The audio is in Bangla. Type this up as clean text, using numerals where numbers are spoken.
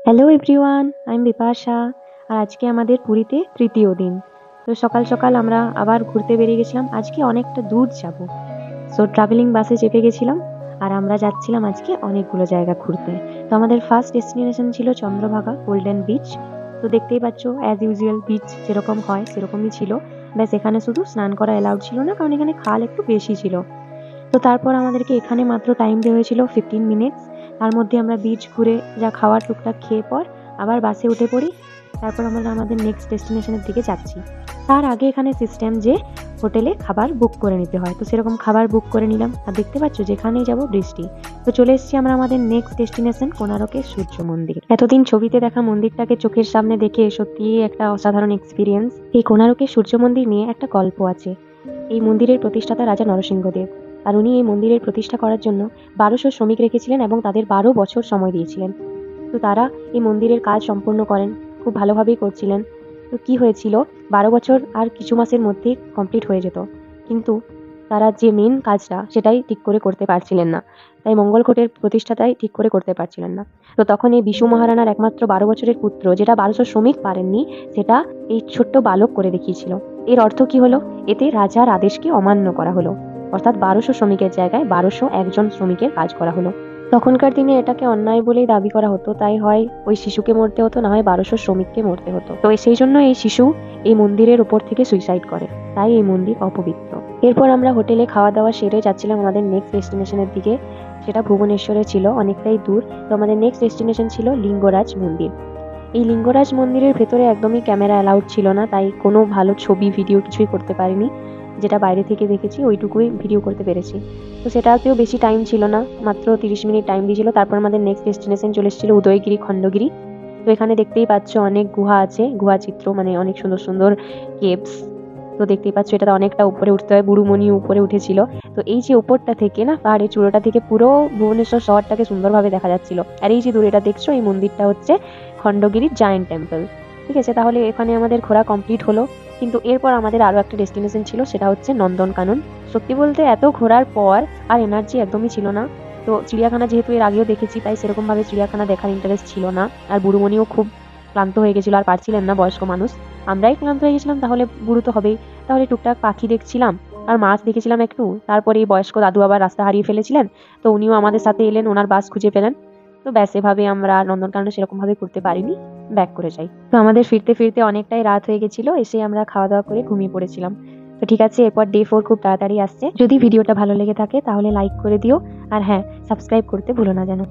হ্যালো এভরিওয়ান, আমি বিপাশা। আর আজকে আমাদের পুরীতে তৃতীয় দিন। তো সকাল সকাল আমরা আবার ঘুরতে বেরিয়ে গেছিলাম। আজকে অনেকটা দূর যাব। সো ট্রাভেলিং বাসে চেপে গেছিলাম। আর আমরা যাচ্ছিলাম আজকে অনেকগুলো জায়গা ঘুরতে। তো আমাদের ফার্স্ট ডেস্টিনেশন ছিল চন্দ্রভাগা গোল্ডেন বিচ। তো দেখতেই পাচ্ছ অ্যাজ ইউজুয়াল বিচ যেরকম হয় সেরকমই ছিল। ব্যাস এখানে শুধু স্নান করা অ্যালাউড ছিল না, কারণ এখানে খাল একটু বেশি ছিল। তো তারপর আমাদেরকে এখানে মাত্র টাইম দেওয়া হয়েছিল 15 মিনিটস। তার মধ্যে আমরা বিচ ঘুরে যা খাওয়ার টুকটাক খেয়ে পর আবার বাসে উঠে পড়ি। তারপর আমরা আমাদের নেক্সট ডেস্টিনেশনের দিকে যাচ্ছি। তার আগে এখানে সিস্টেম যে হোটেলে খাবার বুক করে নিতে হয়, তো সেরকম খাবার বুক করে নিলাম। আর দেখতে পাচ্ছ যেখানেই যাব বৃষ্টি। তো চলে এসেছি আমরা আমাদের নেক্সট ডেস্টিনেশন কোণারকের সূর্য মন্দির। এতদিন ছবিতে দেখা মন্দিরটাকে চোখের সামনে দেখে সত্যিই একটা অসাধারণ এক্সপিরিয়েন্স। এই কোণারকের সূর্য মন্দির নিয়ে একটা গল্প আছে। এই মন্দিরের প্রতিষ্ঠাতা রাজা নরসিংহদেব। আর উনি এই মন্দিরের প্রতিষ্ঠা করার জন্য 1200 শ্রমিক রেখেছিলেন এবং তাদের 12 বছর সময় দিয়েছিলেন। তো তারা এই মন্দিরের কাজ সম্পূর্ণ করেন, খুব ভালোভাবেই করছিলেন। তো কি হয়েছিল, 12 বছর আর কিছু মাসের মধ্যে কমপ্লিট হয়ে যেত, কিন্তু তারা যে মেন কাজটা সেটাই ঠিক করে করতে পারছিলেন না। তাই মঙ্গলকোটের প্রতিষ্ঠাটাই ঠিক করে করতে পারছিলেন না। তো তখন এই বিশু মহারানার একমাত্র 12 বছরের পুত্র, যেটা 1200 শ্রমিক পারেননি, সেটা এই ছোট্ট বালক করে দেখিয়েছিল। এর অর্থ কি হলো, এতে রাজার আদেশকে অমান্য করা হলো। অর্থাৎ 1200 শ্রমিকের জায়গায় 1201 শ্রমিকের কাজ করা হলো। তখনকার দিনে এটাকে অন্যায় বলেই দাবি করা হতো, তাই হয় ওই শিশুকে মরতে হতো, না হয় 1200 শ্রমিককে মরতে হতো। তো সেই জন্য এই শিশু এই মন্দিরের উপর থেকে সুইসাইড করে, তাই এই মন্দির অপবিত্র। এরপর আমরা হোটেলে খাওয়া দাওয়া সেরে যাচ্ছিলাম আমাদের নেক্সট ডেস্টিনেশনের দিকে। সেটা ভুবনেশ্বরে ছিল, অনেকটাই দূর। তো আমাদের নেক্সট ডেস্টিনেশন ছিল লিঙ্গরাজ মন্দির। এই লিঙ্গরাজ মন্দিরের ভেতরে একদমই ক্যামেরা অ্যালাউড ছিল না, তাই কোনো ভালো ছবি ভিডিও কিছুই করতে পারিনি। যেটা বাইরে থেকে দেখেছি ওইটুকুই ভিডিও করতে পেরেছি। তো সেটাতেও বেশি টাইম ছিল না, মাত্র 30 মিনিট টাইম দিয়েছিল। তারপর আমাদের নেক্সট ডেস্টিনেশন চলে এসেছিল উদয়গিরি খণ্ডগিরি। তো এখানে দেখতেই পাচ্ছ অনেক গুহা আছে, গুহা চিত্র মানে অনেক সুন্দর সুন্দর কেভস। তো দেখতেই পাচ্ছ এটাতে অনেকটা উপরে উঠতে হয়, বুড়ুমণি উপরে উঠেছিল। তো এই যে উপরটা থেকে না, পাহাড়ের চূড়োটা থেকে পুরো ভুবনেশ্বর শহরটাকে সুন্দরভাবে দেখা যাচ্ছিল। আর এই যে দূরে এটা দেখছো, এই মন্দিরটা হচ্ছে খণ্ডগিরির জায়েন্ট টেম্পল। ঠিক আছে, তাহলে এখানে আমাদের ঘোরা কমপ্লিট হলো। কিন্তু এরপর আমাদের আরও একটা ডেস্টিনেশন ছিল, সেটা হচ্ছে নন্দনকানন। সত্যি বলতে এত ঘোরার পর আর এনার্জি একদমই ছিল না। তো চিড়িয়াখানা যেহেতু এর আগেও দেখেছি, তাই সেরকমভাবে চিড়িয়াখানা দেখার ইন্টারেস্ট ছিল না। আর বুড়ুমণিও খুব ক্লান্ত হয়ে গেছিল, আর পারছিলেন না, বয়স্ক মানুষ। আমরাই ক্লান্ত হয়ে গেছিলাম, তাহলে বুড়ো তো হবেই। তাহলে টুকটাক পাখি দেখছিলাম আর মাছ দেখেছিলাম একটু। তারপরে এই বয়স্ক দাদু আবার রাস্তা হারিয়ে ফেলেছিলেন, তো উনিও আমাদের সাথে এলেন, ওনার বাস খুঁজে পেলেন। তো ব্যাস এভাবে আমরা নন্দনকাননে সেরকম ভাবে ঘুরতে পারিনি, ব্যাক করে যাই। তো আমাদের ফিরতে ফিরতে অনেকটাই রাত হয়ে গেছিল, এসে আমরা খাওয়া দাওয়া করে ঘুমিয়ে পড়েছিলাম। তো ঠিক আছে, এরপর ডে 4 খুব তাড়াতাড়ি আসছে। যদি ভিডিওটা ভালো লেগে থাকে তাহলে লাইক করে দিও। আর হ্যাঁ, সাবস্ক্রাইব করতে ভুলো না যেন।